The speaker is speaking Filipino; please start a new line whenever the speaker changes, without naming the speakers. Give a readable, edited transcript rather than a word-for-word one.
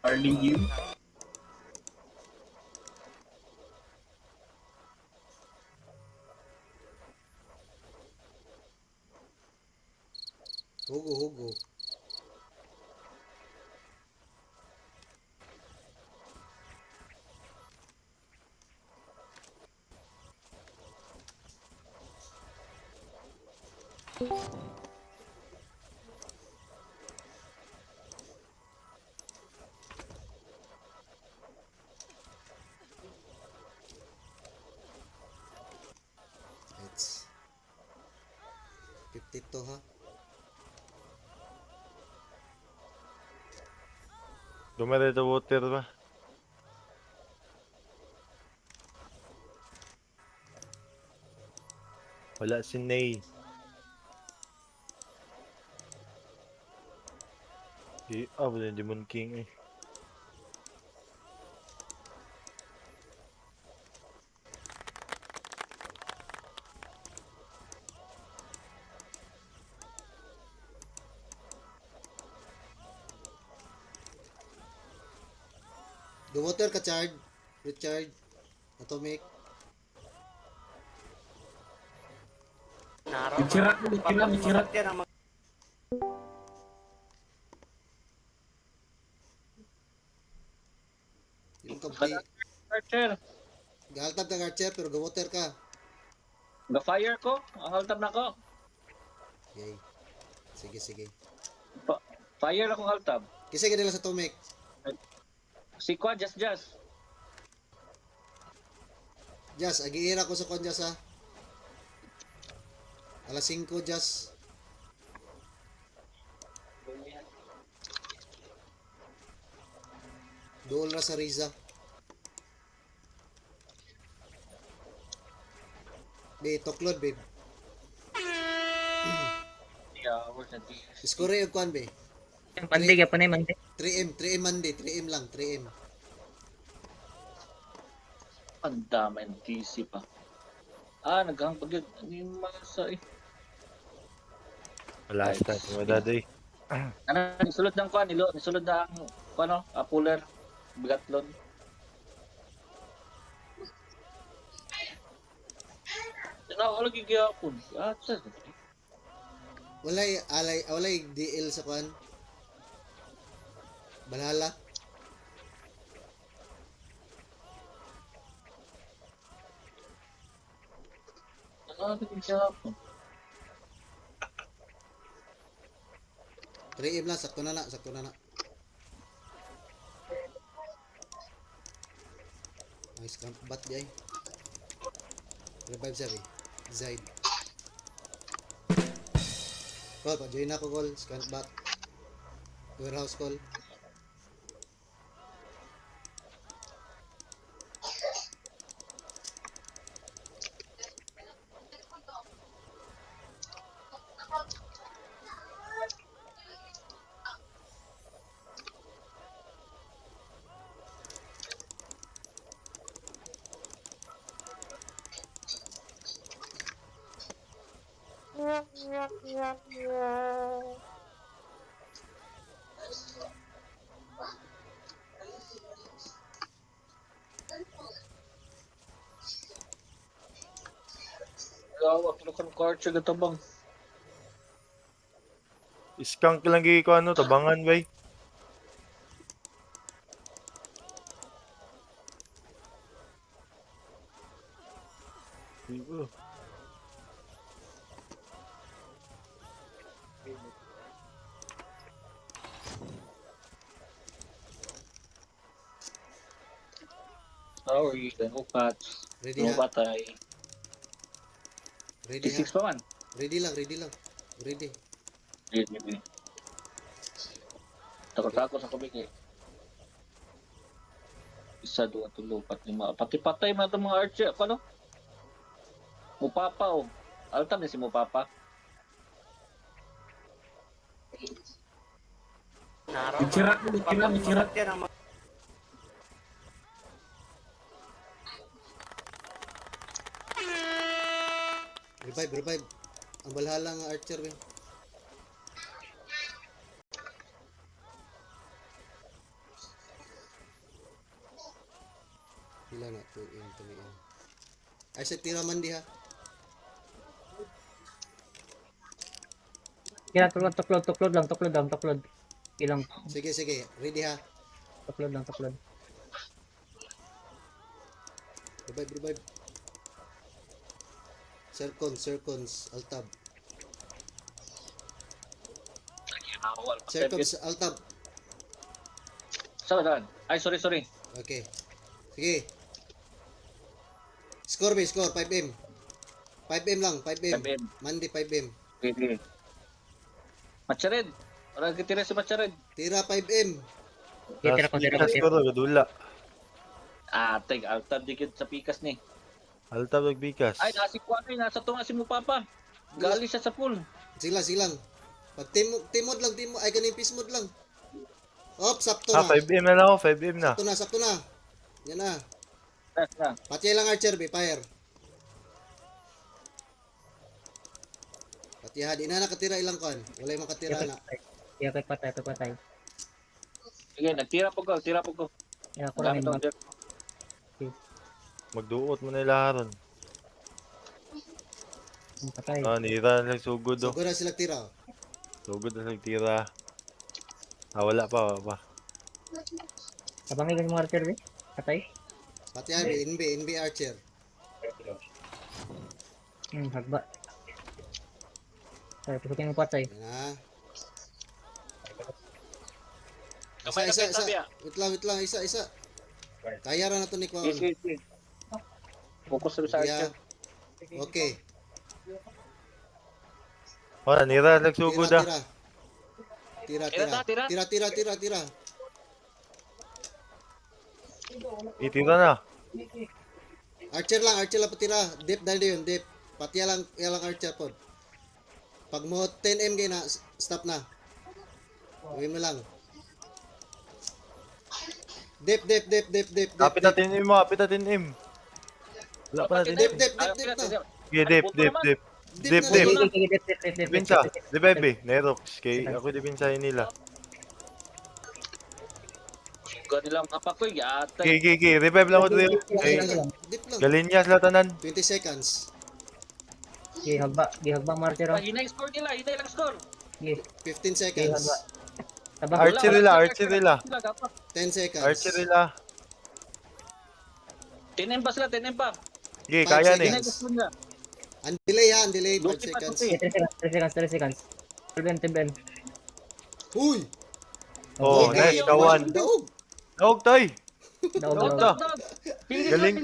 Arling you.
Hugo, Hugo. It's 52 ha.
Dumaretso water ba? Wala si Ney. Wala yung Demon King eh.
The water ka, Chard. Richard. Atomic.
Michirat mo, michirat.
Yung kampi.
Archer.
Galtab ka, Archer, pero the water ka.
Ga-fire ko. Ang altab na ko.
Yay. Sige, sige.
Fire akong altab.
Kisay ka nila sa Atomic.
Si Kwa, just.
Jas, agiira ko sa kon, Jas, ha. Alas 5, Jas. Doon na sa Riza. Be, toklod, babe.
Yeah, where's the D?
Score yung kwan, be.
Monday ka pa na Monday.
3M Monday. 3M lang, 3M.
Ang dami ng TC pa. Naghang pag yun. Ano yung masa eh.
Wala sa wala day.
Nisulod ng kwan, nisulod na ang, puller, bigatlon. Wala gigapon. Sir.
Walay DL sa kwan. Balhala.
Ano gigapon?
3M lang, sakto na na. Nice camp bat jay. Revive sabi. Zaid. Call, pa-join ako, call. Scan bat. Warehouse call.
Gawa, kinukan ko Archer ito bang?
Skunk lang gi ko tabangan bay.
How are you? No patch.
Ready
No
ha?
batay.
Ready ha?
T6 pa man.
Ready lang. Ready.
Hindi. Takot-takot sa kubik eh. Isa, dua, tulo, pat, lima. Pati patay man itong mga Archer. Paano? Mupapa oh. Altam na si Mupapa. Michirat mo, michirat.
Revive. Ang balhala nga Archer, be. Wala na. Tumiin. Ay, sa tira man di ha.
Kaya tuklod lang. Ilang
Sige. Ready ha.
tuklod lang.
Revive. Circons, Altab.
Awal.
Circons, Altab.
Saan? Ay, sorry.
Okay. Sige. Score. 5M. 5M lang, 5M.
5M.
Mandi 5M.
Okay. Machared. Orang kitira si Machared.
Tira 5M.
Tira ko.
Pikas ko ro, gadula.
Teg, altar dikit sa pikas ni.
Altab nagbikas.
Ay, nasa tunga si mo papa. Gali siya sa pool.
Silang. Pag timod lang. Ay, ganing pismod lang. Sakto
Ah,
na.
5M na lang ako, 5M na.
Sakto na. Yan na.
Na.
Pati lang archer, be, fire. Pati ha, di na nakatira ilang kan. Wala yung makatira na.
Kaya kay patay.
Sige, nagtira po ko.
Kaya ako lang yung
Magduot mo na ilaharon.
patay.
Ah, nira na sugod do.
Siguro sila tira.
Sugod na nagtira. Ah, wala pa.
Abangin ka mga archer, be. Patay.
Pati ha, be, NB archer.
Hagba. Ay, pusukin mo patay.
Yan na.
Kamay na kayo tabi ah.
Wait lang, isa. Kaya ra na to ni Kwaon.
Sige. Focus sa
Yeah.
archer.
Okay.
Wala, nira nagsugod ah.
Tira.
Tira.
Itira na.
Archer lang patira. Dip dali yun, dip. Pati lang archer pod. Pag mo 10M kayo na, stop na. Gawin mo lang. Dip.
Kapit natin mo, kapit natin im. Wala pa natin.
Dip na.
Sige, dip.
Dip na.
Dipinsa. Di bebe, Nerox. Kay ako dipinsahin nila.
Gani lang kapakoy. Yata.
Gigi. Revive lang ko dito. Kay
Dip lang.
Galinya sila tanan.
20 seconds.
Hagba mga archer.
Hinay score nila. Hinay lang score.
15 seconds.
Tabang.
Archer nila.
10 seconds.
Archer nila.
Tinem pa sila.
Gigi,
5
kaya ni.
Hinay
seconds.
gusto nila.
Ang delay ha, 5
Lupi pa,
seconds.
lupi.
3 seconds. Tibel.
Huy!
Oh,
Okay,
nice. Kawan.
Daog!
Dog, tay.
Daw.
Daog.
Pindi.
Galing.